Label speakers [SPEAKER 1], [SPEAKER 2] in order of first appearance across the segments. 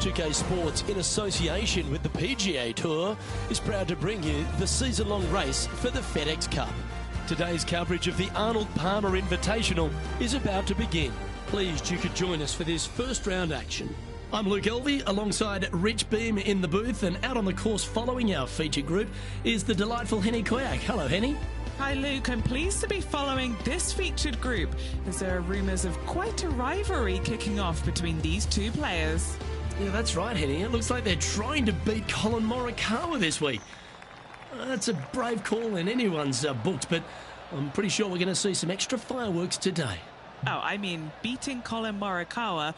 [SPEAKER 1] 2K Sports, in association with the PGA Tour, is proud to bring you the season-long race for the FedEx Cup. Today's coverage of the Arnold Palmer Invitational is about to begin. Pleased you could join us for this first round action. I'm Luke Elvey, alongside Rich Beam in the booth, and out on the course following our feature group is the delightful Henny Koyak. Hello, Henny.
[SPEAKER 2] Hi Luke, I'm pleased to be following this featured group as there are rumours of quite a rivalry kicking off between these two players.
[SPEAKER 1] Yeah, that's right, Henny. It looks like they're trying to beat Collin Morikawa this week. That's a brave call in anyone's books, but I'm pretty sure we're going to see some extra fireworks today.
[SPEAKER 2] Oh, I mean, beating Collin Morikawa,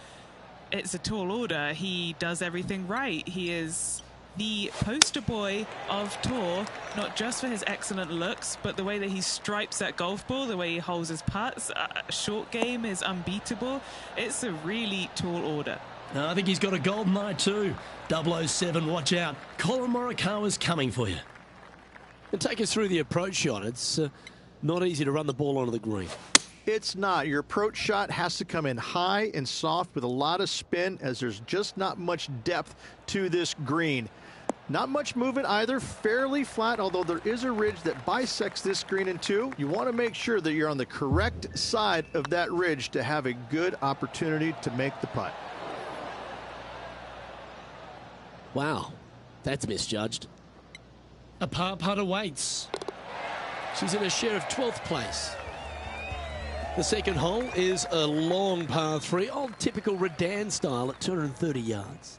[SPEAKER 2] it's a tall order. He does everything right. He is the poster boy of tour, not just for his excellent looks, but the way that he stripes that golf ball, the way he holds his putts. Short game is unbeatable. It's a really tall order.
[SPEAKER 1] I think he's got a golden eye too. 007, watch out. Collin Morikawa's coming for you. And take us through the approach shot. It's not easy to run the ball onto the green.
[SPEAKER 3] It's not. Your approach shot has to come in high and soft with a lot of spin, as there's just not much depth to this green. Not much movement either, fairly flat, although there is a ridge that bisects this green in two. You want to make sure that you're on the correct side of that ridge to have a good opportunity to make the putt.
[SPEAKER 1] Wow, that's misjudged. A par putt awaits. She's in a share of 12th place. The second hole is a long par 3, old typical Redan style at 230 yards.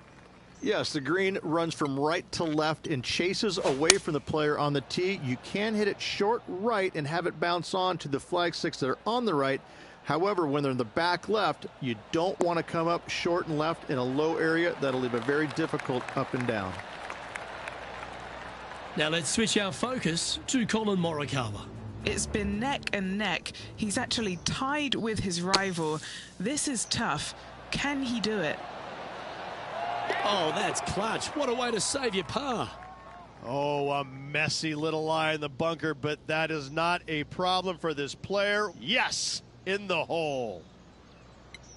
[SPEAKER 3] Yes, the green runs from right to left and chases away from the player on the tee. You can hit it short right and have it bounce on to the flag sticks that are on the right. However, when they're in the back left, you don't want to come up short and left in a low area. That'll leave a very difficult up and down.
[SPEAKER 1] Now let's switch our focus to Collin Morikawa.
[SPEAKER 2] It's been neck and neck. He's actually tied with his rival. This is tough. Can he do it?
[SPEAKER 1] Oh, that's clutch. What a way to save your par.
[SPEAKER 4] Oh, a messy little lie in the bunker, but that is not a problem for this player. Yes, in the hole.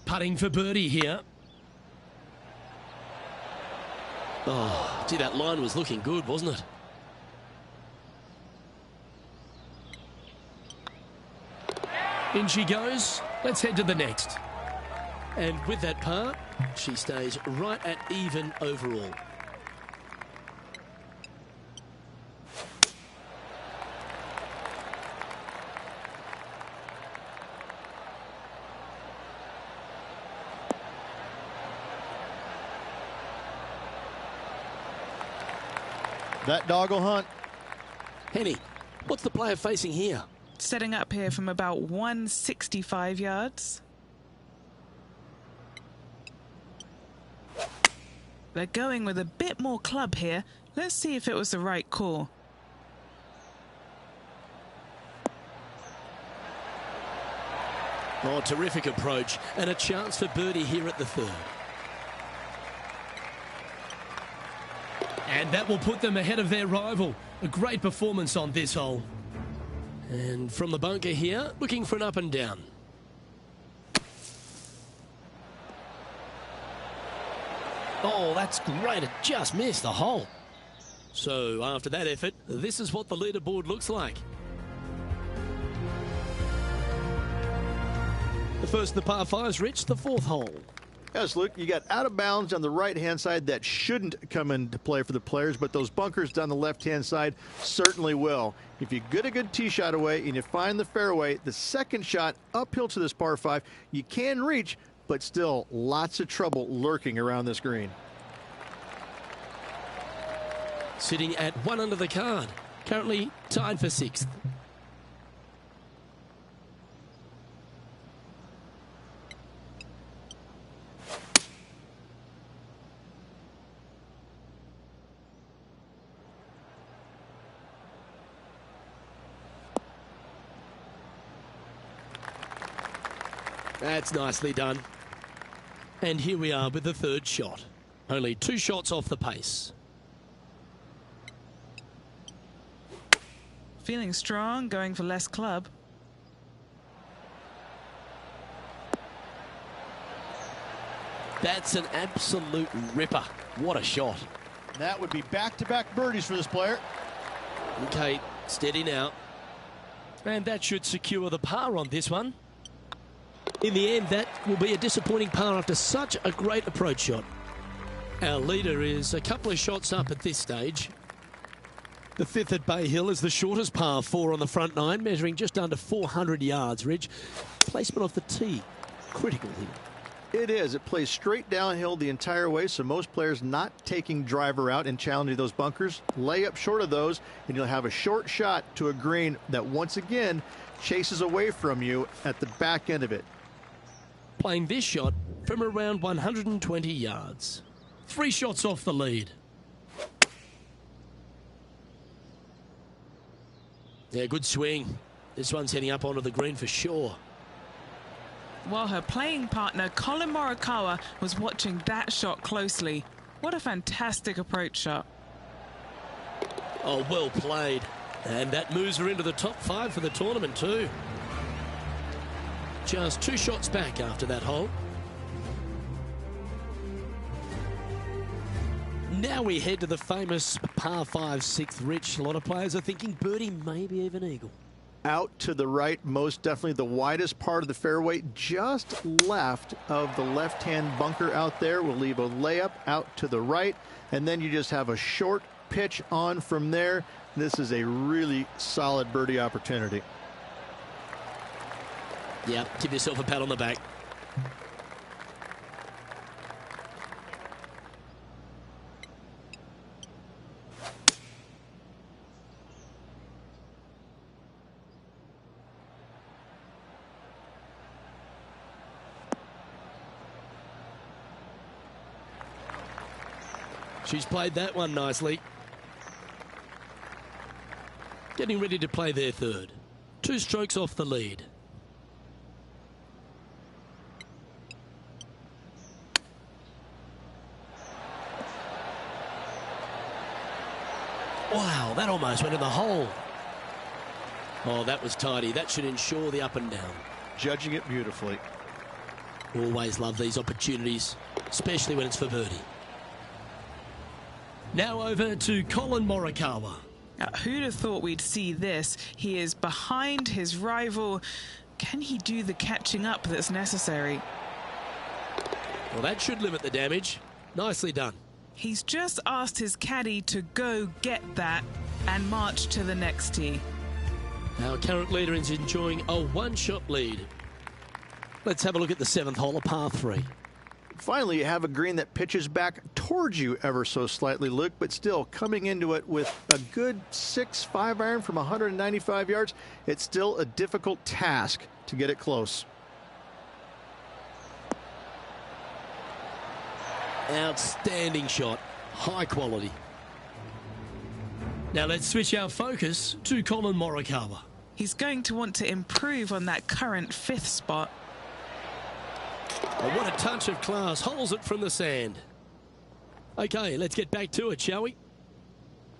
[SPEAKER 1] Putting for birdie here. Oh, gee, that line was looking good, wasn't it? In she goes. Let's head to the next. And with that par, she stays right at even overall.
[SPEAKER 3] That doggle hunt.
[SPEAKER 1] Henny, what's the player facing here?
[SPEAKER 2] Setting up here from about 165 yards. They're going with a bit more club here. Let's see if it was the right call.
[SPEAKER 1] Oh, terrific approach, and a chance for birdie here at the third. And that will put them ahead of their rival. A great performance on this hole. And from the bunker here, looking for an up and down. Oh, that's great. It just missed the hole. So after that effort, this is what the leaderboard looks like. The first of the par 5s reached the 4th hole.
[SPEAKER 3] Yes, Luke, you got out of bounds on the right-hand side that shouldn't come into play for the players, but those bunkers down the left-hand side certainly will. If you get a good tee shot away and you find the fairway, the second shot uphill to this par 5, you can reach, but still lots of trouble lurking around this green.
[SPEAKER 1] Sitting at 1 under the card, currently tied for 6th. That's nicely done. And here we are with the third shot. Only 2 shots off the pace.
[SPEAKER 2] Feeling strong, going for less club.
[SPEAKER 1] That's an absolute ripper. What a shot.
[SPEAKER 4] That would be back-to-back birdies for this player.
[SPEAKER 1] Okay, steady now. And that should secure the par on this one. In the end, that will be a disappointing par after such a great approach shot. Our leader is a couple of shots up at this stage. The fifth at Bay Hill is the shortest par 4 on the front nine, measuring just under 400 yards, Ridge. Placement off the tee, critical here.
[SPEAKER 3] It is. It plays straight downhill the entire way, so most players not taking driver out and challenging those bunkers. Lay up short of those, and you'll have a short shot to a green that once again chases away from you at the back end of it.
[SPEAKER 1] Playing this shot from around 120 yards. 3 shots off the lead. Yeah, good swing. This one's heading up onto the green for sure.
[SPEAKER 2] Well, her playing partner, Colin Morikawa, was watching that shot closely. What a fantastic approach shot.
[SPEAKER 1] Oh, well played. And that moves her into the top 5 for the tournament too. Just 2 shots back after that hole. Now we head to the famous par 5 6th, Rich. A lot of players are thinking birdie, maybe even eagle.
[SPEAKER 3] Out to the right, most definitely the widest part of the fairway, just left of the left-hand bunker out there. We'll leave a layup out to the right, and then you just have a short pitch on from there. This is a really solid birdie opportunity.
[SPEAKER 1] Yeah, give yourself a pat on the back. She's played that one nicely. Getting ready to play their third. 2 strokes off the lead. Wow, that almost went in the hole. Oh, that was tidy. That should ensure the up and down.
[SPEAKER 3] Judging it beautifully.
[SPEAKER 1] Always love these opportunities, especially when it's for birdie. Now over to Colin Morikawa.
[SPEAKER 2] Who'd have thought we'd see this? He is behind his rival. Can he do the catching up that's necessary?
[SPEAKER 1] Well, that should limit the damage. Nicely done.
[SPEAKER 2] He's just asked his caddy to go get that and march to the next tee.
[SPEAKER 1] Our current leader is enjoying a 1-shot lead. Let's have a look at the 7th hole, a par 3.
[SPEAKER 3] Finally, you have a green that pitches back towards you ever so slightly, Luke, but still coming into it with a good 6-5 iron from 195 yards. It's still a difficult task to get it close.
[SPEAKER 1] Outstanding shot. High quality. Now let's switch our focus to Colin Morikawa.
[SPEAKER 2] He's going to want to improve on that current 5th spot.
[SPEAKER 1] Oh, what a touch of class. Holds it from the sand. Okay, let's get back to it, shall we?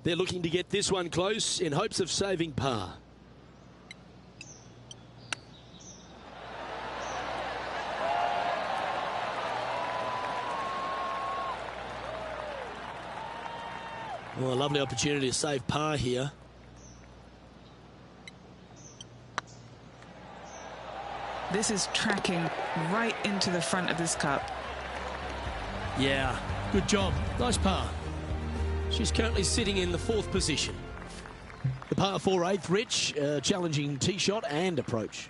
[SPEAKER 1] They're looking to get this one close in hopes of saving par. Well, a lovely opportunity to save par here.
[SPEAKER 2] This is tracking right into the front of this cup.
[SPEAKER 1] Yeah, good job. Nice par. She's currently sitting in the 4th position. The par 4 8th, Rich, challenging tee shot and approach.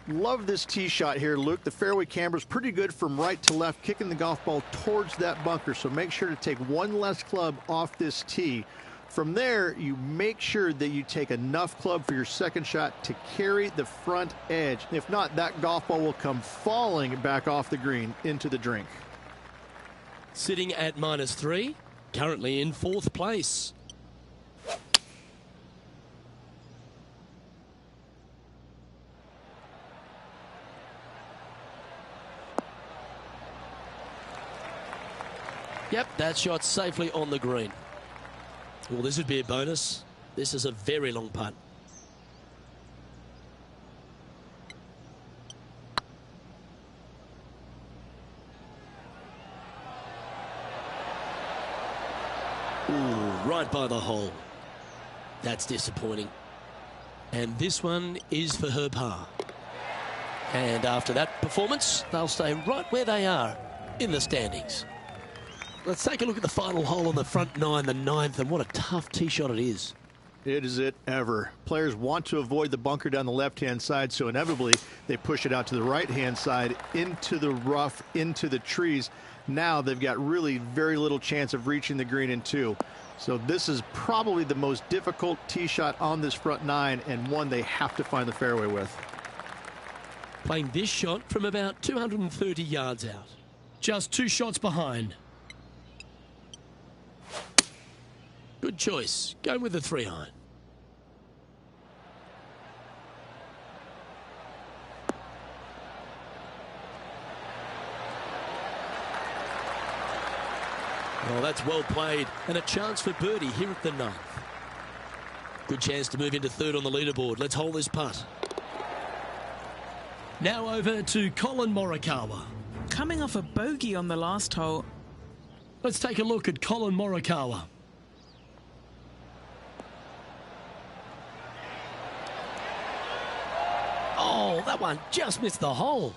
[SPEAKER 3] Love this tee shot here, Luke. The fairway camber's pretty good from right to left, kicking the golf ball towards that bunker. So make sure to take one less club off this tee. From there, you make sure that you take enough club for your second shot to carry the front edge. If not, that golf ball will come falling back off the green into the drink.
[SPEAKER 1] Sitting at -3, currently in 4th place. Yep, that shot safely on the green. Well, this would be a bonus. This is a very long putt. right by the hole. That's disappointing. And this one is for her par. And after that performance, they'll stay right where they are in the standings. Let's take a look at the final hole on the front nine, the ninth, and what a tough tee shot it is.
[SPEAKER 3] It is it ever. Players want to avoid the bunker down the left-hand side, so inevitably they push it out to the right-hand side, into the rough, into the trees. Now they've got really very little chance of reaching the green in two. So this is probably the most difficult tee shot on this front nine, and one they have to find the fairway with.
[SPEAKER 1] Playing this shot from about 230 yards out. Just 2 shots behind. Good choice. Go with the 3-iron. Well, that's well played, and a chance for birdie here at the ninth. Good chance to move into third on the leaderboard. Let's hold this putt. Now over to Colin Morikawa.
[SPEAKER 2] Coming off a bogey on the last hole.
[SPEAKER 1] Let's take a look at Colin Morikawa. Oh, that one just missed the hole.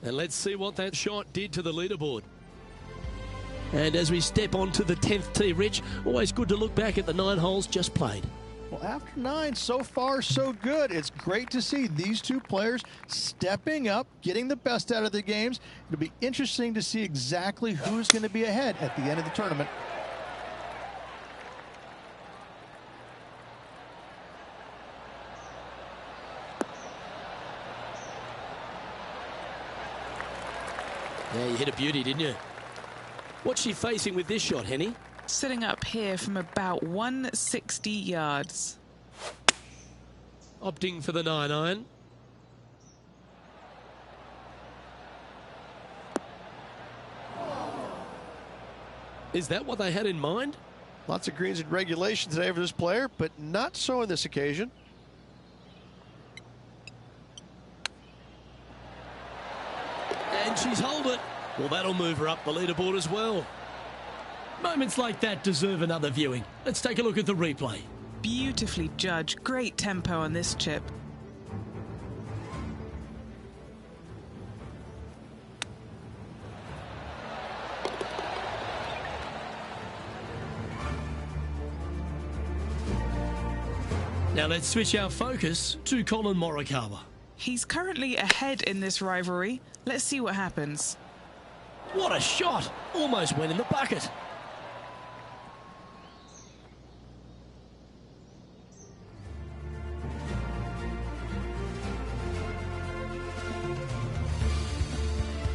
[SPEAKER 1] And let's see what that shot did to the leaderboard. And as we step onto the 10th tee, Rich, always good to look back at the 9 holes just played.
[SPEAKER 3] Well, after 9, so far so good. It's great to see these two players stepping up, getting the best out of their games. It'll be interesting to see exactly who's going to be ahead at the end of the tournament.
[SPEAKER 1] Yeah, you hit a beauty, didn't you? What's she facing with this shot, Henny?
[SPEAKER 2] Sitting up here from about 160 yards.
[SPEAKER 1] Opting for the 9-iron. Is that what they had in mind?
[SPEAKER 4] Lots of greens in regulation today for this player, but not so on this occasion.
[SPEAKER 1] And she's holed it. Well, that'll move her up the leaderboard as well. Moments like that deserve another viewing. Let's take a look at the replay.
[SPEAKER 2] Beautifully judged. Great tempo on this chip.
[SPEAKER 1] Now let's switch our focus to Colin Morikawa.
[SPEAKER 2] He's currently ahead in this rivalry. Let's see what happens.
[SPEAKER 1] What a shot! Almost went in the bucket.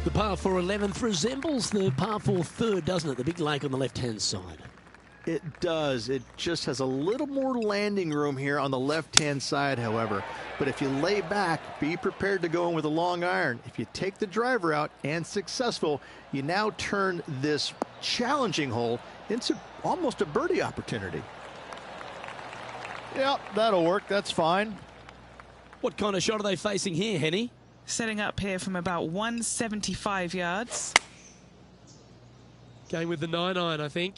[SPEAKER 1] The par 4 11th resembles the par 4 third, doesn't it? The big lake on the left-hand side.
[SPEAKER 3] It does. It just has a little more landing room here on the left-hand side, however. But if you lay back, be prepared to go in with a long iron. If you take the driver out and successful, you now turn this challenging hole into almost a birdie opportunity.
[SPEAKER 4] Yep, that'll work. That's fine.
[SPEAKER 1] What kind of shot are they facing here, Henny?
[SPEAKER 2] Setting up here from about 175 yards.
[SPEAKER 1] Going with the 9-iron, I think.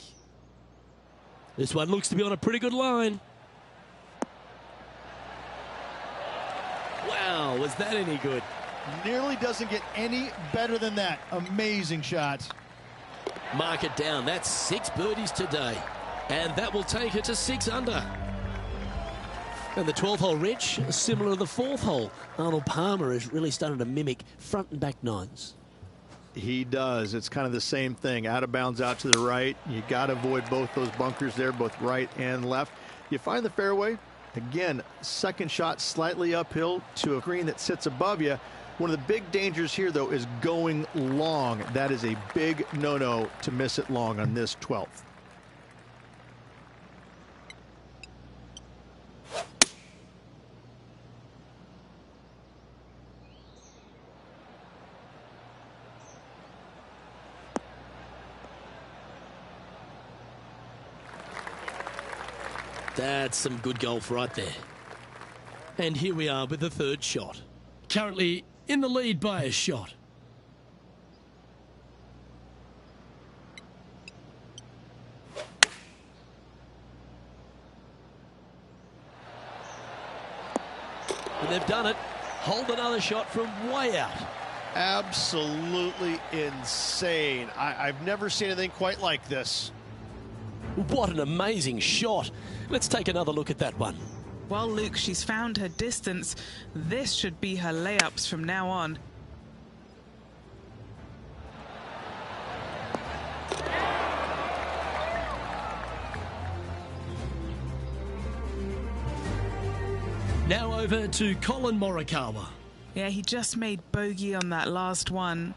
[SPEAKER 1] This one looks to be on a pretty good line. Wow, was that any good?
[SPEAKER 3] Nearly doesn't get any better than that. Amazing shot.
[SPEAKER 1] Mark it down. That's 6 birdies today. And that will take her to 6 under. And the 12th hole, Rich, similar to the 4th hole. Arnold Palmer has really started to mimic front and back nines.
[SPEAKER 3] He does. It's kind of the same thing. Out of bounds out to the right. You got to avoid both those bunkers there, both right and left. You find the fairway. Again, second shot slightly uphill to a green that sits above you. One of the big dangers here, though, is going long. That is a big no-no to miss it long on this 12th.
[SPEAKER 1] That's some good golf right there. And here we are with the 3rd shot. Currently in the lead by a shot. And they've done it. Hold another shot from way out.
[SPEAKER 4] Absolutely insane. I've never seen anything quite like this.
[SPEAKER 1] What an amazing shot. Let's take another look at that one.
[SPEAKER 2] Well, Luke, she's found her distance. This should be her layups from now on.
[SPEAKER 1] Now over to Collin Morikawa.
[SPEAKER 2] Yeah, he just made bogey on that last one.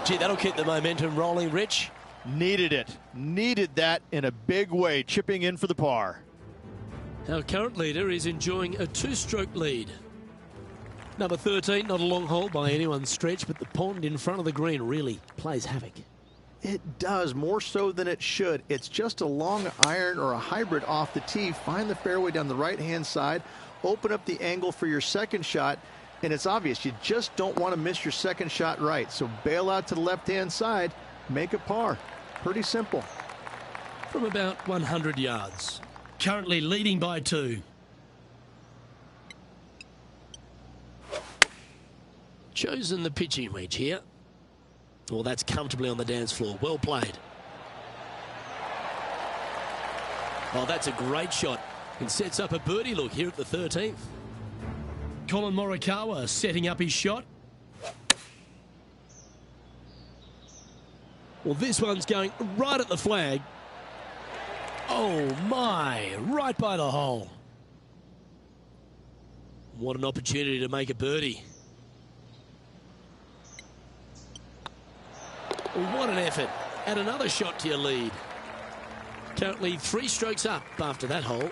[SPEAKER 1] Gee, that'll keep the momentum rolling, Rich.
[SPEAKER 3] Needed it. Needed that in a big way, chipping in for the par.
[SPEAKER 1] Our current leader is enjoying a two-stroke lead. Number 13, not a long hole by anyone's stretch, but the pond in front of the green really plays havoc.
[SPEAKER 3] It does, more so than it should. It's just a long iron or a hybrid off the tee. Find the fairway down the right-hand side, open up the angle for your second shot, and it's obvious you just don't want to miss your second shot right. So bail out to the left-hand side, make a par. Pretty simple.
[SPEAKER 1] From about 100 yards. Currently leading by 2. Chosen the pitching wedge here. Well, that's comfortably on the dance floor. Well played. Oh, that's a great shot. And sets up a birdie look here at the 13th. Collin Morikawa setting up his shot. Well, this one's going right at the flag. Oh, my. Right by the hole. What an opportunity to make a birdie. What an effort. Add another shot to your lead. Currently 3 strokes up after that hole.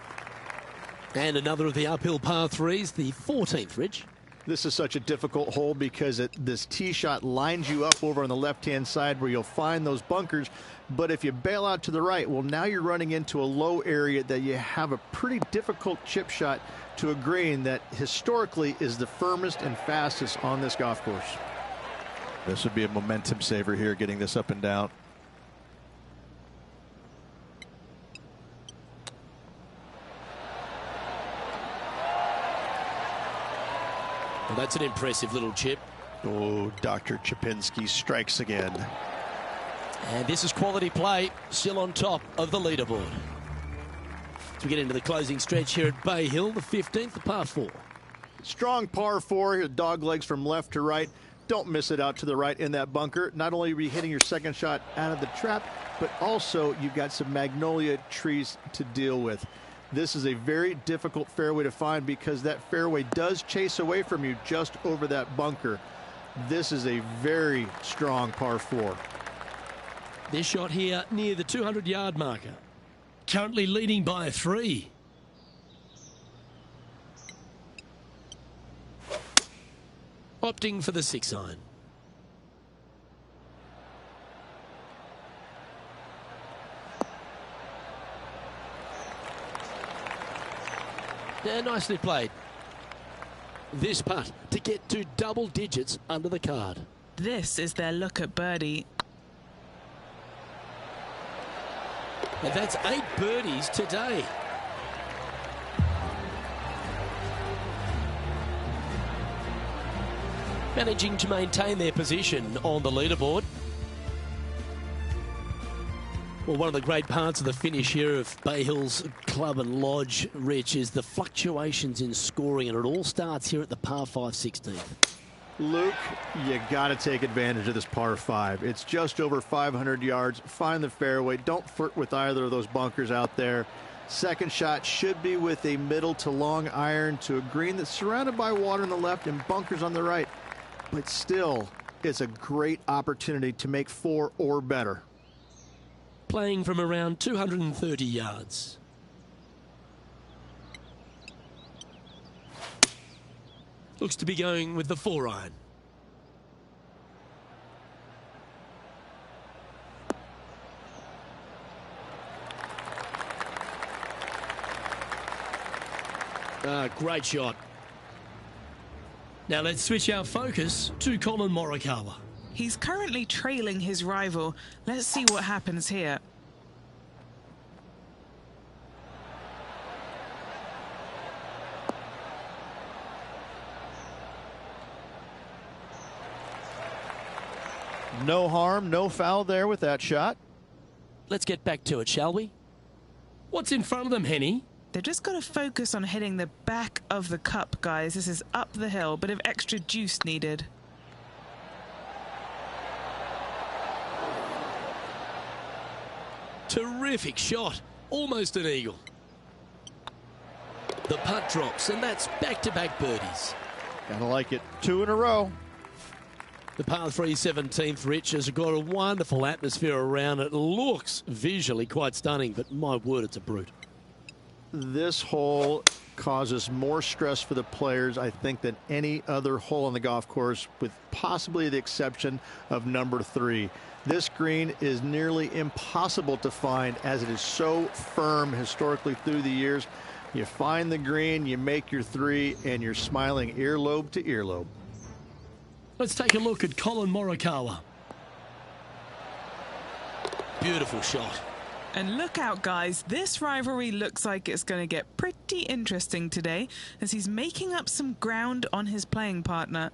[SPEAKER 1] And another of the uphill par 3s, the 14th, Rich.
[SPEAKER 3] This is such a difficult hole because this tee shot lines you up over on the left-hand side where you'll find those bunkers. But if you bail out to the right, well, now you're running into a low area that you have a pretty difficult chip shot to a green that historically is the firmest and fastest on this golf course.
[SPEAKER 5] This would be a momentum saver here, getting this up and down.
[SPEAKER 1] Well, that's an impressive little chip.
[SPEAKER 3] Oh, Dr. Chipinski strikes again.
[SPEAKER 1] And this is quality play, still on top of the leaderboard. As we get into the closing stretch here at Bay Hill, the 15th, the par 4.
[SPEAKER 3] Strong par 4, dog legs from left to right. Don't miss it out to the right in that bunker. Not only are you hitting your second shot out of the trap, but also you've got some magnolia trees to deal with. This is a very difficult fairway to find because that fairway does chase away from you just over that bunker. This is a very strong par 4.
[SPEAKER 1] This shot here near the 200-yard marker. Currently leading by 3. Opting for the 6-iron. Yeah, nicely played. This putt to get to double digits under the card.
[SPEAKER 2] This is their look at birdie.
[SPEAKER 1] And that's 8 birdies today. Managing to maintain their position on the leaderboard. Well, one of the great parts of the finish here of Bay Hill's Club and Lodge, Rich, is the fluctuations in scoring, and it all starts here at the par 5 16th.
[SPEAKER 3] Luke, you got to take advantage of this par 5. It's just over 500 yards. Find the fairway. Don't flirt with either of those bunkers out there. Second shot should be with a middle to long iron to a green that's surrounded by water on the left and bunkers on the right. But still, it's a great opportunity to make 4 or better.
[SPEAKER 1] Playing from around 230 yards. Looks to be going with the 4-iron. Great shot. Now let's switch our focus to Collin Morikawa.
[SPEAKER 2] He's currently trailing his rival. Let's see what happens here.
[SPEAKER 5] No harm, no foul there with that shot.
[SPEAKER 1] Let's get back to it, shall we? What's in front of them, Henny?
[SPEAKER 2] They've just got to focus on hitting the back of the cup, guys. This is up the hill, bit of extra juice needed.
[SPEAKER 1] Terrific shot. Almost an eagle. The putt drops, and that's back-to-back birdies.
[SPEAKER 5] Gotta like it. 2 in a row.
[SPEAKER 1] The par 3 17th, Rich, has got a wonderful atmosphere around it. Looks visually quite stunning, but my word, it's a brute.
[SPEAKER 3] This hole causes more stress for the players, I think, than any other hole on the golf course, with possibly the exception of number 3. This green is nearly impossible to find, as it is so firm historically through the years. You find the green, you make your 3, and you're smiling earlobe to earlobe.
[SPEAKER 1] Let's take a look at Colin Morikawa. Beautiful shot.
[SPEAKER 2] And look out, guys. This rivalry looks like it's going to get pretty interesting today, as he's making up some ground on his playing partner.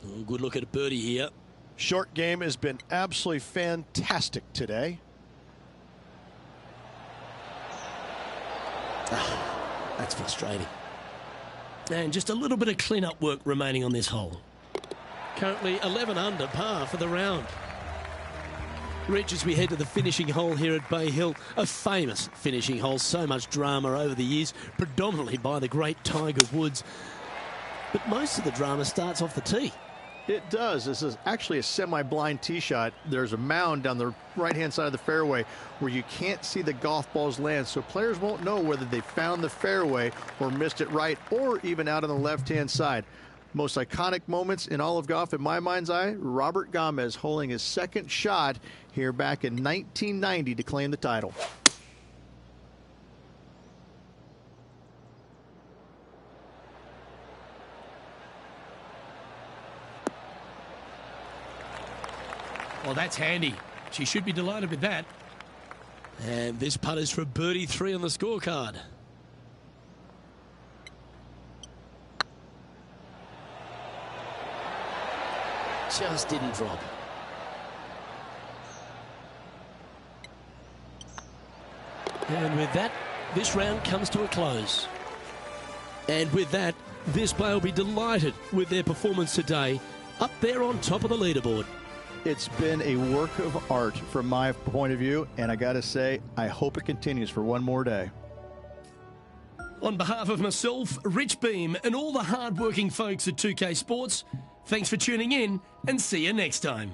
[SPEAKER 1] Oh, good look at a birdie here.
[SPEAKER 4] Short game has been absolutely fantastic today.
[SPEAKER 1] That's frustrating. And just a little bit of clean-up work remaining on this hole. Currently 11 under par for the round. Rich, as we head to the finishing hole here at Bay Hill, a famous finishing hole, so much drama over the years, predominantly by the great Tiger Woods. But most of the drama starts off the tee.
[SPEAKER 3] It does. This is actually a semi-blind tee shot. There's a mound down the right-hand side of the fairway where you can't see the golf balls land, so players won't know whether they found the fairway or missed it right, or even out on the left-hand side. Most iconic moments in all of golf, in my mind's eye, Robert Gomez holding his second shot here back in 1990 to claim the title.
[SPEAKER 1] Well, that's handy. She should be delighted with that. And this putt is for birdie 3 on the scorecard. Just didn't drop. And with that, this round comes to a close. And with that, this player will be delighted with their performance today, up there on top of the leaderboard.
[SPEAKER 5] It's been a work of art from my point of view, and I gotta say, I hope it continues for one more day.
[SPEAKER 1] On behalf of myself, Rich Beam, and all the hard-working folks at 2K Sports, thanks for tuning in, and see you next time.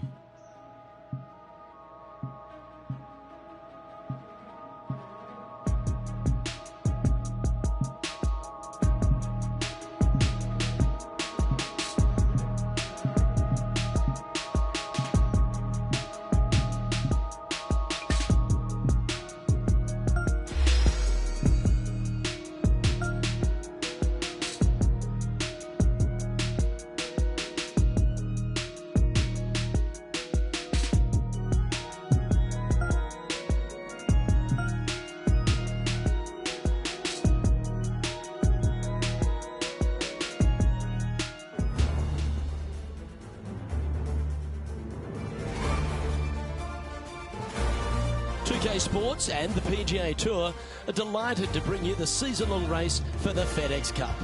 [SPEAKER 1] PGA Sports and the PGA Tour are delighted to bring you the season-long race for the FedEx Cup.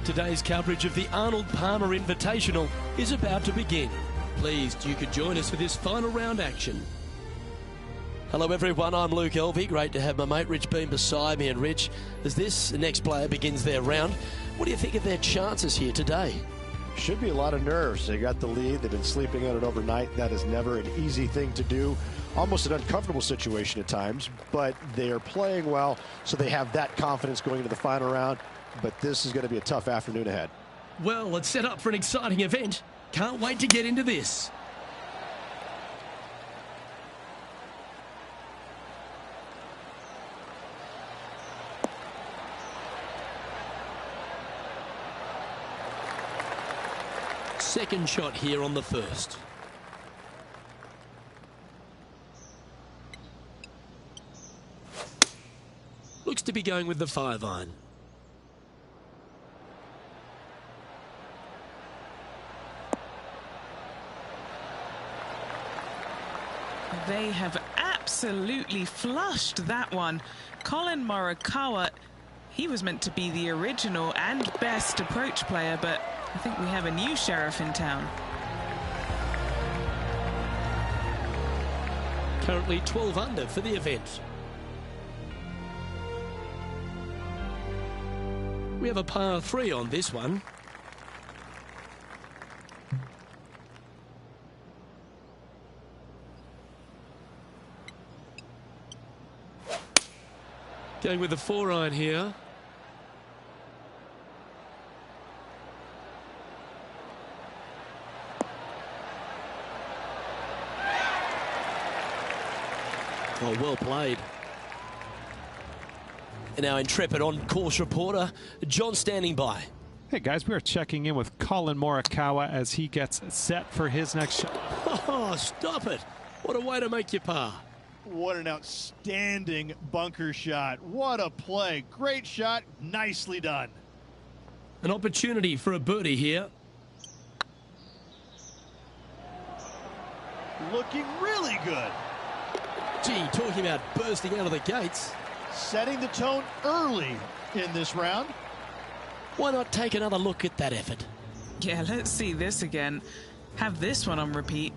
[SPEAKER 1] Today's coverage of the Arnold Palmer Invitational is about to begin. Pleased you could join us for this final round action. Hello everyone, I'm Luke Elvey. Great to have my mate Rich Beam beside me. And Rich, as this next player begins their round, what do you think of their chances here today?
[SPEAKER 4] Should be a lot of nerves. They got the lead. They've been sleeping on it overnight. That is never an easy thing to do. Almost an uncomfortable situation at times, but they are playing well, so they have that confidence going into the final round. But this is going to be a tough afternoon ahead.
[SPEAKER 1] Well, it's set up for an exciting event. Can't wait to get into this. Second shot here on the first. Looks to be going with the 5-iron.
[SPEAKER 2] They have absolutely flushed that one. Colin Morikawa, he was meant to be the original and best approach player, but I think we have a new sheriff in town.
[SPEAKER 1] Currently 12 under for the event. We have a par 3 on this one. Going with the 4-iron here. Oh, well played. And our intrepid on-course reporter, John, standing by.
[SPEAKER 6] Hey guys, we are checking in with Colin Morikawa as he gets set for his next shot.
[SPEAKER 1] Oh, stop it. What a way to make your par.
[SPEAKER 3] What an outstanding bunker shot. What a play. Great shot. Nicely done.
[SPEAKER 1] An opportunity for a birdie here.
[SPEAKER 3] Looking really good.
[SPEAKER 1] Gee, talking about bursting out of the gates.
[SPEAKER 3] Setting the tone early in this round.
[SPEAKER 1] Why not take another look at that effort?
[SPEAKER 2] Yeah, let's see this again. Have this one on repeat.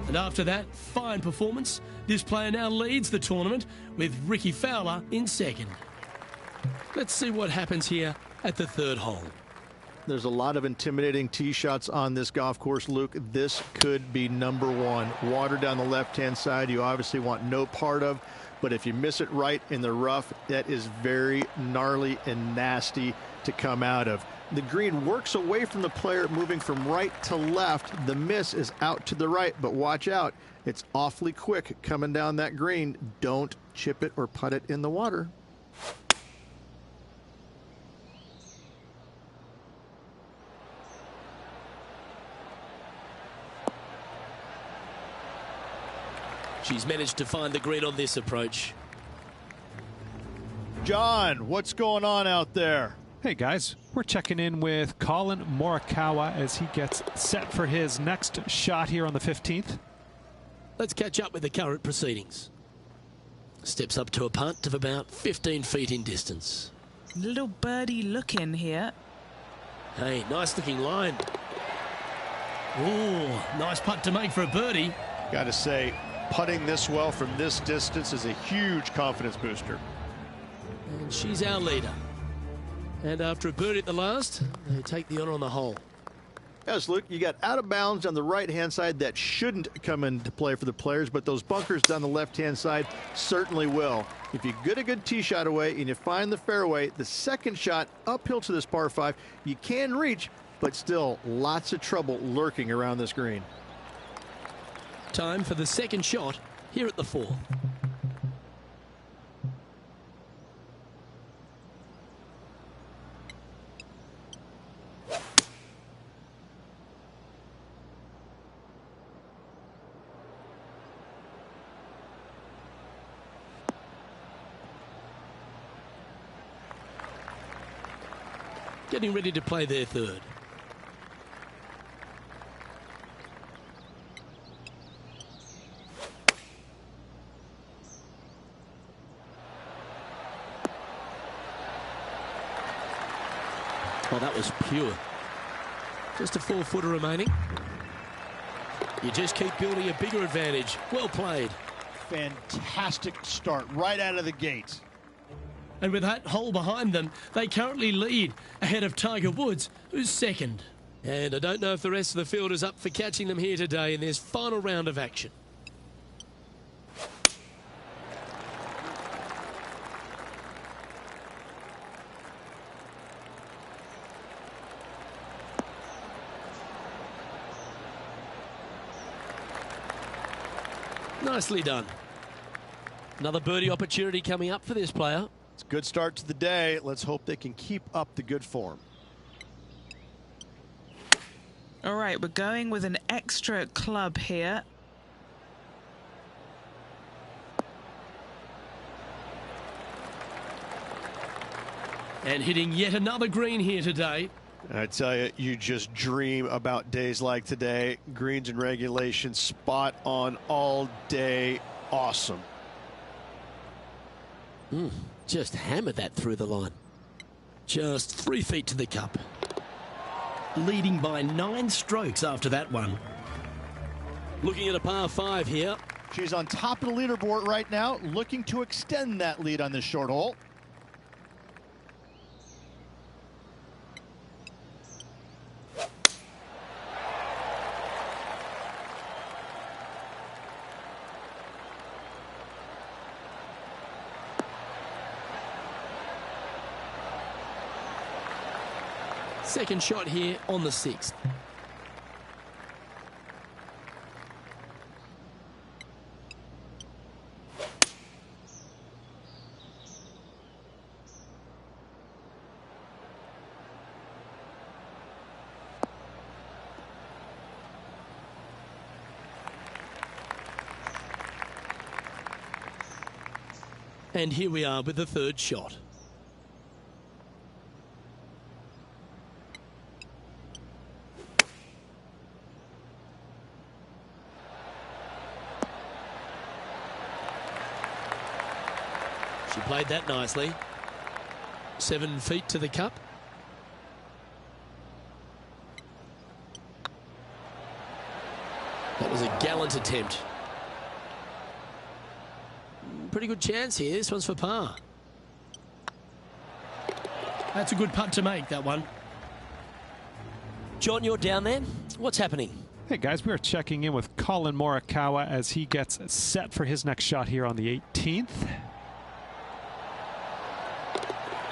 [SPEAKER 1] And after that fine performance, this player now leads the tournament with Ricky Fowler in second. Let's see what happens here at the third hole.
[SPEAKER 3] There's a lot of intimidating tee shots on this golf course, Luke. This could be number one. Water down the left-hand side, you obviously want no part of, but if you miss it right in the rough, that is very gnarly and nasty to come out of. The green works away from the player, moving from right to left. The miss is out to the right, but watch out. It's awfully quick coming down that green. Don't chip it or putt it in the water.
[SPEAKER 1] She's managed to find the green on this approach.
[SPEAKER 3] John, what's going on out there?
[SPEAKER 6] Hey guys, we're checking in with Colin Morikawa as he gets set for his next shot here on the 15th.
[SPEAKER 1] Let's catch up with the current proceedings. Steps up to a putt of about 15 feet in distance.
[SPEAKER 2] Little birdie look-in here.
[SPEAKER 1] Hey, nice looking line. Oh, nice putt to make for a birdie.
[SPEAKER 4] Got to say, putting this well from this distance is a huge confidence booster.
[SPEAKER 1] And she's our leader. And after a birdie at the last, they take the honor on the hole.
[SPEAKER 3] Yes, Luke, you got out of bounds on the right-hand side that shouldn't come into play for the players, but those bunkers down the left-hand side certainly will. If you get a good tee shot away and you find the fairway, the second shot uphill to this par 5, you can reach, but still lots of trouble lurking around this green.
[SPEAKER 1] Time for the second shot here at the 4. Getting ready to play their third. Oh, that was pure. Just a 4-footer remaining. You just keep building a bigger advantage. Well played.
[SPEAKER 3] Fantastic start right out of the gates.
[SPEAKER 1] And with that hole behind them, they currently lead ahead of Tiger Woods, who's second. And I don't know if the rest of the field is up for catching them here today in this final round of action. Nicely done. Another birdie opportunity coming up for this player.
[SPEAKER 4] It's a good start to the day. Let's hope they can keep up the good form.
[SPEAKER 2] All right, we're going with an extra club here.
[SPEAKER 1] And hitting yet another green here today.
[SPEAKER 4] I tell you, you just dream about days like today. Greens and regulation, spot on all day. Awesome.
[SPEAKER 1] Just hammered that through the line. Just 3 feet to the cup. Leading by 9 strokes after that one. Looking at a par 5 here.
[SPEAKER 5] She's on top of the leaderboard right now, looking to extend that lead on this short hole.
[SPEAKER 1] Second shot here on the 6th. And here we are with the third shot. She played that nicely. 7 feet to the cup. That was a gallant attempt. Pretty good chance here. This one's for par. That's a good putt to make, that one. John, you're down there. What's happening?
[SPEAKER 6] Hey guys, we are checking in with Collin Morikawa as he gets set for his next shot here on the 18th.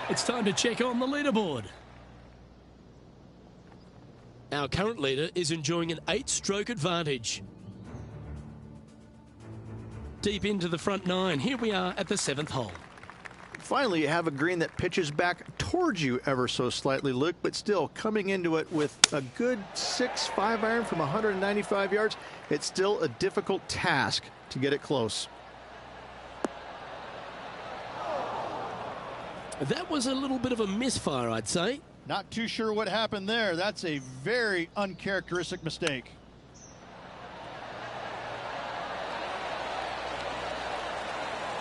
[SPEAKER 1] It's time to check on the leaderboard. Our current leader is enjoying an 8-stroke advantage. Deep into the front 9. Here we are at the 7th hole.
[SPEAKER 3] Finally, you have a green that pitches back towards you ever so slightly, Luke, but still coming into it with a good 6-5 iron from 195 yards. It's still a difficult task to get it close.
[SPEAKER 1] That was a little bit of a misfire, I'd say.
[SPEAKER 5] Not too sure what happened there. That's a very uncharacteristic mistake.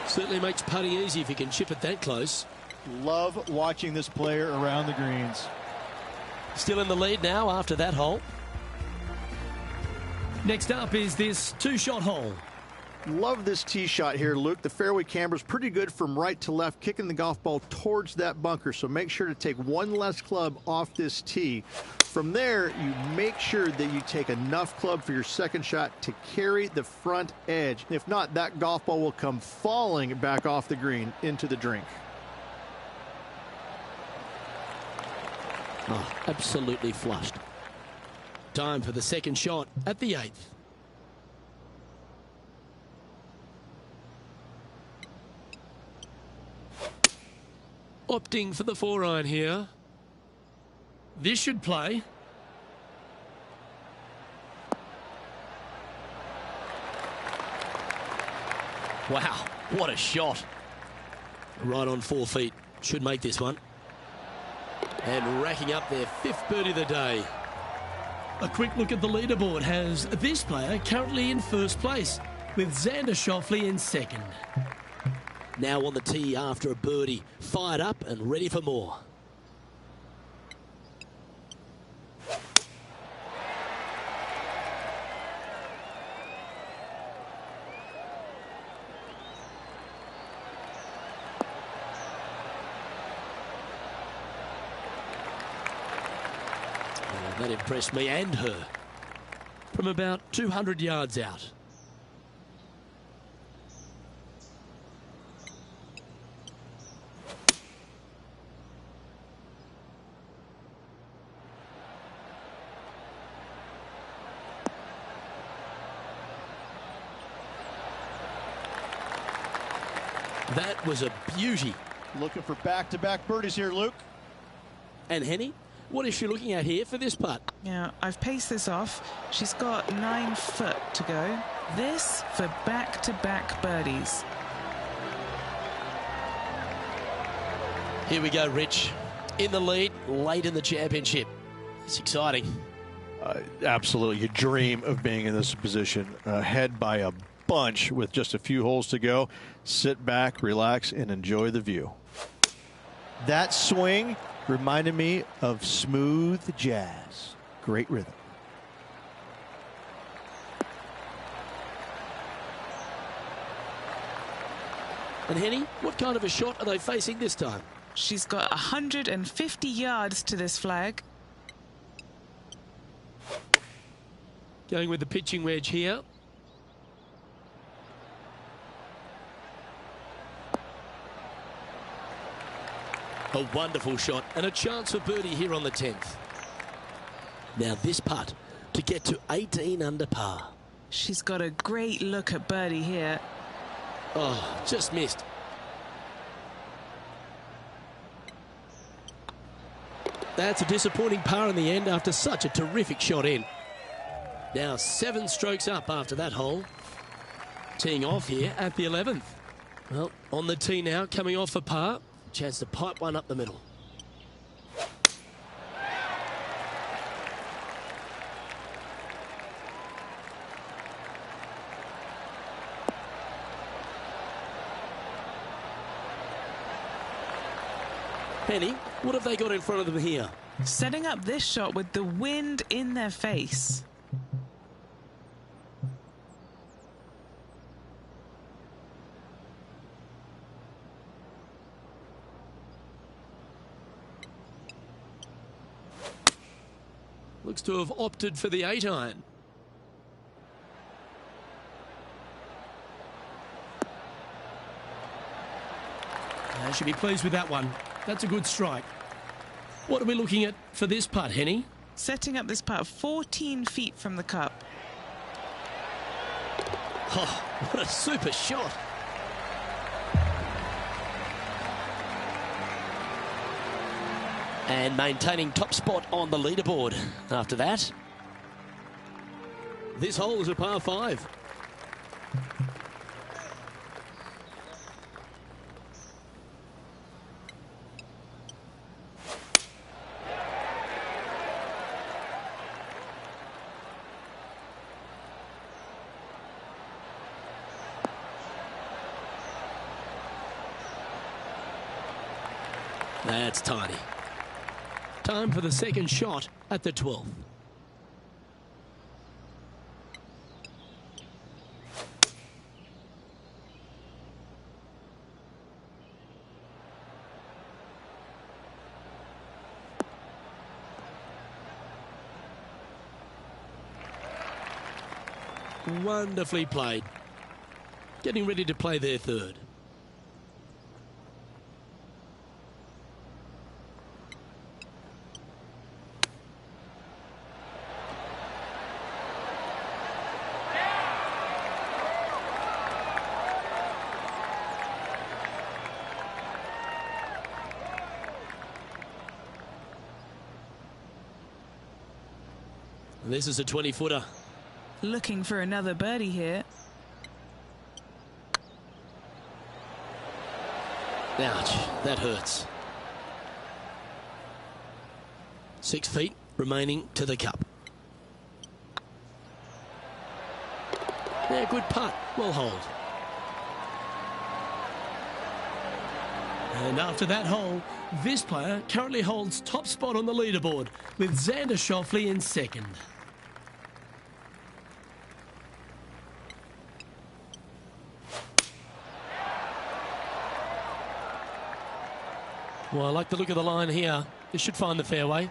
[SPEAKER 1] Certainly makes putting easy if you can chip it that close.
[SPEAKER 5] Love watching this player around the greens.
[SPEAKER 1] Still in the lead now after that hole. Next up is this 2-shot hole.
[SPEAKER 3] Love this tee shot here, Luke. The fairway camber's pretty good from right to left, kicking the golf ball towards that bunker. So make sure to take one less club off this tee. From there, you make sure that you take enough club for your second shot to carry the front edge. If not, that golf ball will come falling back off the green into the drink.
[SPEAKER 1] Oh, absolutely flushed. Time for the second shot at the 8th. Opting for the 4-iron here. This should play. Wow, what a shot. Right on 4 feet. Should make this one. And racking up their 5th birdie of the day. A quick look at the leaderboard has this player currently in first place, with Xander Schauffele in second. Now on the tee after a birdie, fired up and ready for more. Oh, that impressed me and her from about 200 yards out. That was a beauty.
[SPEAKER 5] Looking for back-to-back birdies here, Luke.
[SPEAKER 1] And Henny, what is she looking at here for this putt?
[SPEAKER 2] Yeah, I've paced this off. She's got 9 foot to go. This for back-to-back birdies.
[SPEAKER 1] Here we go, Rich. In the lead, late in the championship. It's exciting.
[SPEAKER 3] Absolutely. You dream of being in this position. Ahead by a bunch with just a few holes to go. Sit back, relax, and enjoy the view. That swing reminded me of smooth jazz. Great rhythm.
[SPEAKER 1] And Henny, what kind of a shot are they facing this time?
[SPEAKER 2] She's got 150 yards to this flag.
[SPEAKER 1] Going with the pitching wedge here. A wonderful shot and a chance for birdie here on the 10th. Now this putt to get to 18 under par.
[SPEAKER 2] She's got a great look at birdie here.
[SPEAKER 1] Oh, just missed. That's a disappointing par in the end after such a terrific shot in. Now 7 strokes up after that hole. Teeing off here at the 11th. Well, on the tee now, coming off for par. Chance to pipe one up the middle. Penny, what have they got in front of them here?
[SPEAKER 2] Setting up this shot with the wind in their face.
[SPEAKER 1] Looks to have opted for the 8-iron. I should be pleased with that one. That's a good strike. What are we looking at for this putt, Henny?
[SPEAKER 2] Setting up this putt 14 feet from the cup.
[SPEAKER 1] Oh, what a super shot. And maintaining top spot on the leaderboard after that. This hole is a par 5. That's tiny. Time for the second shot at the 12th. Wonderfully played. Getting ready to play their third. This is a 20-footer.
[SPEAKER 2] Looking for another birdie here.
[SPEAKER 1] Ouch, that hurts. 6 feet remaining to the cup. Yeah, good putt. Well hold. And after that hole, this player currently holds top spot on the leaderboard with Xander Schauffele in second. Well, I like the look of the line here. This should find the fairway.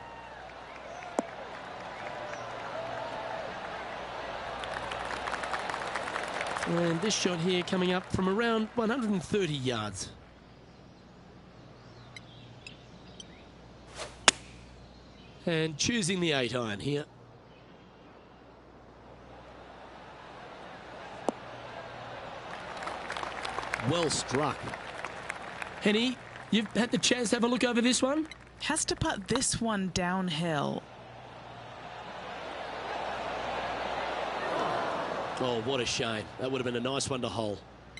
[SPEAKER 1] And this shot here coming up from around 130 yards. And choosing the 8-iron here. Well struck. Henny, you've had the chance to have a look over this one?
[SPEAKER 2] Has to putt this one downhill.
[SPEAKER 1] Oh, what a shame. That would have been a nice one to hole.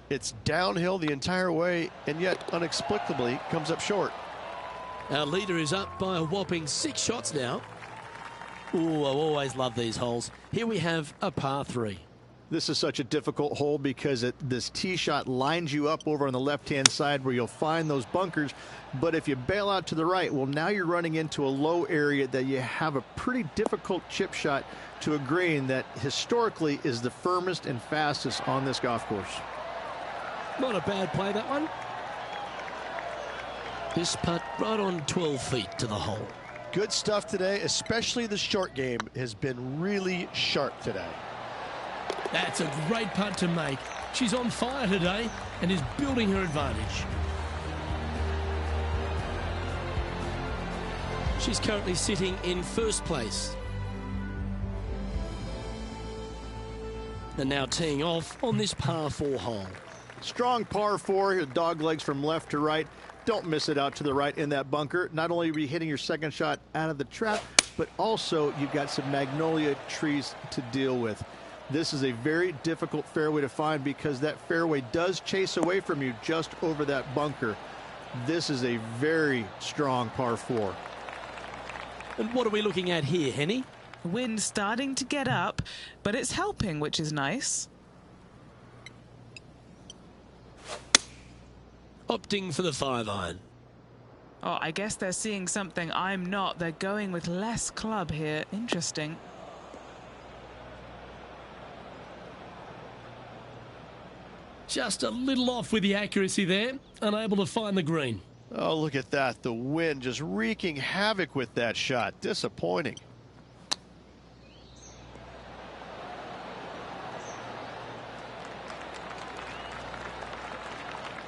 [SPEAKER 4] It's downhill the entire way, and yet inexplicably comes up short.
[SPEAKER 1] Our leader is up by a whopping 6 shots now. Ooh, I always love these holes. Here we have a par 3.
[SPEAKER 3] This is such a difficult hole because this tee shot lines you up over on the left-hand side where you'll find those bunkers. But if you bail out to the right, well, now you're running into a low area that you have a pretty difficult chip shot to a green that historically is the firmest and fastest on this golf course.
[SPEAKER 1] Not a bad play, that one. This putt right on 12 feet to the hole.
[SPEAKER 4] Good stuff today, especially the short game has been really sharp today.
[SPEAKER 1] That's a great putt to make. She's on fire today and is building her advantage. She's currently sitting in first place. And now teeing off on this par 4 hole.
[SPEAKER 3] Strong par 4, dog legs from left to right. Don't miss it out to the right in that bunker. Not only are you hitting your second shot out of the trap, but also you've got some magnolia trees to deal with. This is a very difficult fairway to find because that fairway does chase away from you just over that bunker. This is a very strong par 4.
[SPEAKER 1] And what are we looking at here, Henny?
[SPEAKER 2] Wind starting to get up, but it's helping, which is nice.
[SPEAKER 1] Opting for the 5-iron.
[SPEAKER 2] Oh, I guess they're seeing something I'm not. They're going with less club here. Interesting.
[SPEAKER 1] Just a little off with the accuracy there. Unable to find the green.
[SPEAKER 4] Oh, look at that. The wind just wreaking havoc with that shot. Disappointing.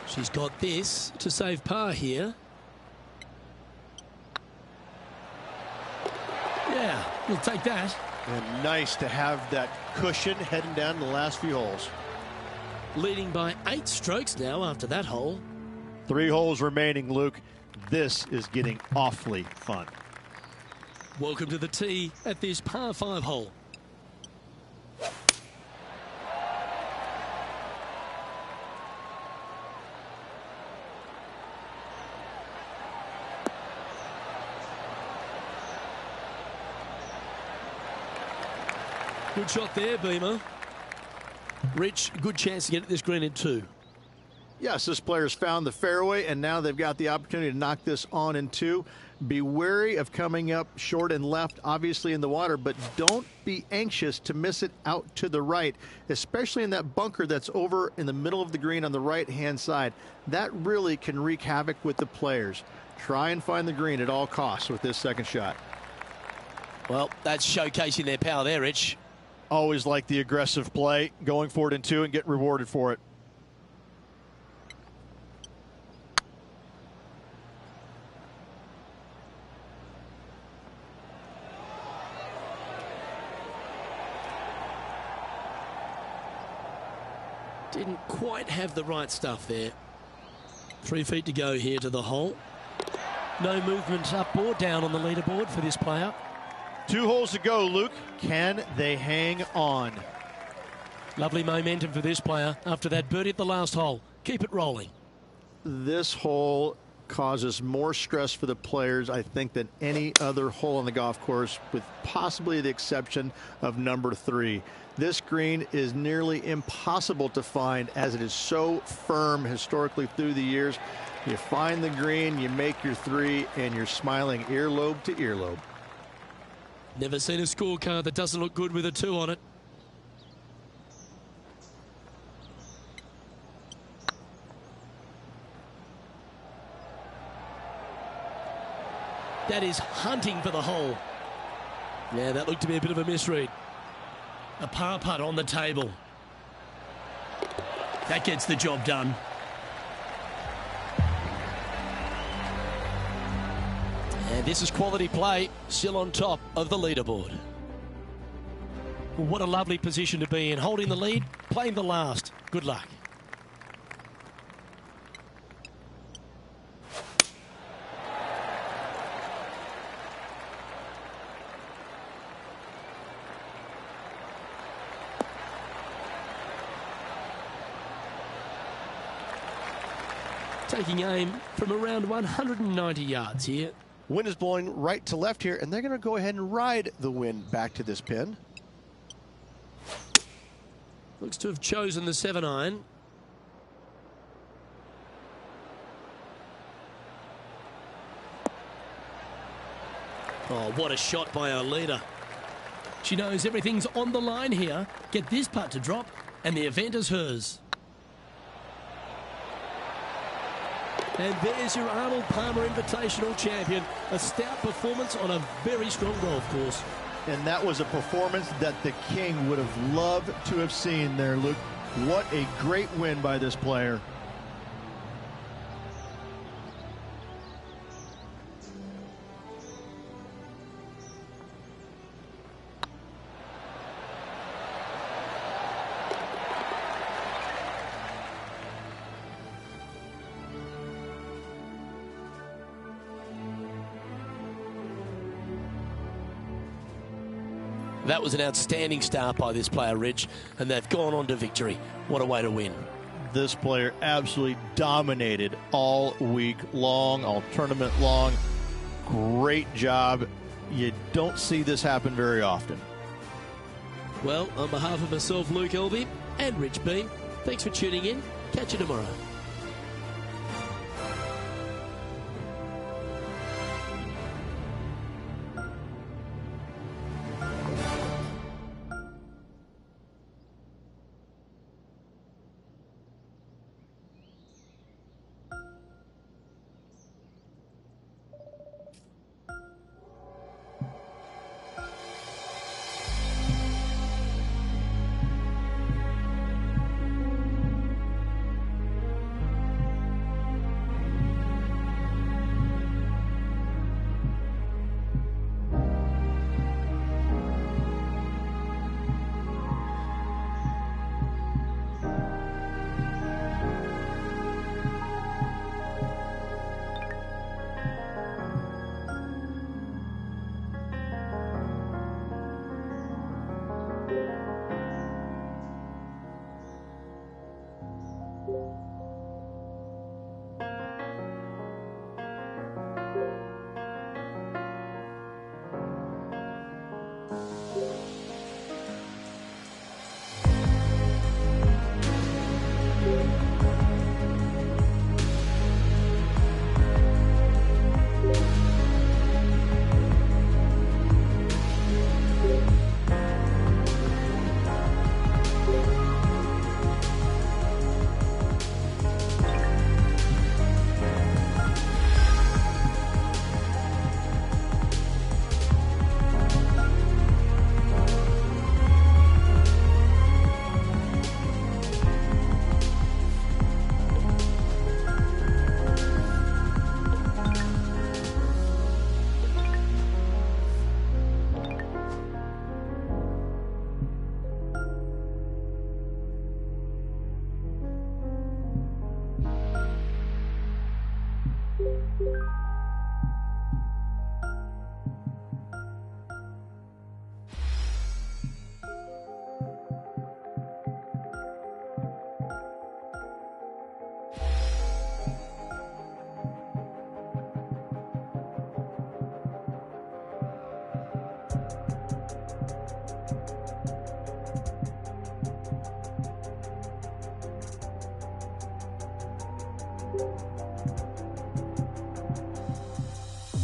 [SPEAKER 1] She's got this to save par here. Yeah, we'll take that.
[SPEAKER 4] And nice to have that cushion heading down the last few holes.
[SPEAKER 1] Leading by 8 strokes now after that hole.
[SPEAKER 4] 3 holes remaining, Luke. This is getting awfully fun.
[SPEAKER 1] Welcome to the tee at this par 5 hole. Good shot there, Beamer. Rich, good chance to get at this green in 2.
[SPEAKER 3] Yes, this player's found the fairway, and now they've got the opportunity to knock this on in 2. Be wary of coming up short and left, obviously in the water, but don't be anxious to miss it out to the right, especially in that bunker that's over in the middle of the green on the right-hand side. That really can wreak havoc with the players. Try and find the green at all costs with this second shot.
[SPEAKER 1] Well, that's showcasing their power there, Rich.
[SPEAKER 4] Always like the aggressive play, going for it in 2 and get rewarded for it.
[SPEAKER 1] Didn't quite have the right stuff there. 3 feet to go here to the hole. No movement up or down on the leaderboard for this player.
[SPEAKER 4] 2 holes to go, Luke. Can they hang on?
[SPEAKER 1] Lovely momentum for this player after that birdie at the last hole. Keep it rolling.
[SPEAKER 3] This hole causes more stress for the players, I think, than any other hole on the golf course, with possibly the exception of number 3. This green is nearly impossible to find as it is so firm historically through the years. You find the green, you make your 3, and you're smiling earlobe to earlobe.
[SPEAKER 1] Never seen a scorecard that doesn't look good with a 2 on it. That is hunting for the hole. Yeah, that looked to be a bit of a misread. A par putt on the table. That gets the job done. And this is quality play, still on top of the leaderboard. Well, what a lovely position to be in, holding the lead, playing the last. Good luck. taking aim from around 190 yards here.
[SPEAKER 4] Wind is blowing right to left here, and they're going to go ahead and ride the wind back to this pin.
[SPEAKER 1] Looks to have chosen the 7-iron. Oh, what a shot by our leader. She knows everything's on the line here. Get this putt to drop, and the event is hers. And there's your Arnold Palmer Invitational champion. A stout performance on a very strong golf course.
[SPEAKER 5] And that was a performance that the King would have loved to have seen there, Luke. What a great win by this player.
[SPEAKER 1] That was an outstanding start by this player, Rich, and they've gone on to victory. What a way to win.
[SPEAKER 5] This player absolutely dominated all week long, all tournament long. Great job. You don't see this happen very often.
[SPEAKER 1] Well, on behalf of myself, Luke Elvey, and Rich Beam, thanks for tuning in. Catch you tomorrow.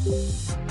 [SPEAKER 7] you.